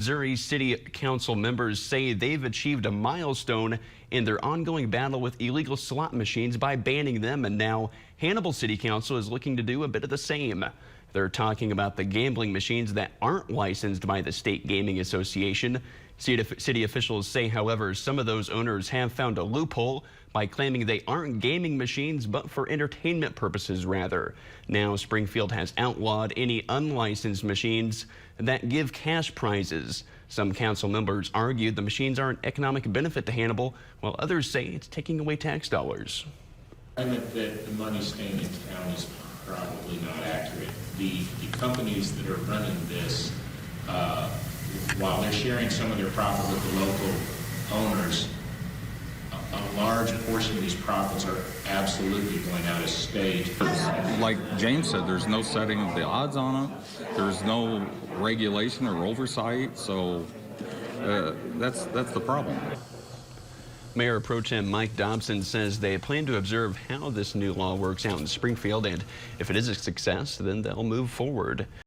Missouri City Council members say they've achieved a milestone in their ongoing battle with illegal slot machines by banning them, and now Hannibal City Council is looking to do a bit of the same. They're talking about the gambling machines that aren't licensed by the State Gaming Association. City officials say, however, some of those owners have found a loophole by claiming they aren't gaming machines but for entertainment purposes rather. Now Springfield has outlawed any unlicensed machines that give cash prizes. Some council members argued the machines are an economic benefit to Hannibal, while others say it's taking away tax dollars. I think that the money staying in town is probably not accurate. The companies that are running this, while they're sharing some of their profit with the local owners, a large portion of these profits are absolutely going out of state. Like James said, there's no setting of the odds on them. There's no regulation or oversight, so that's the problem. Mayor Pro Tem Mike Dobson says they plan to observe how this new law works out in Springfield, and if it is a success, then they'll move forward.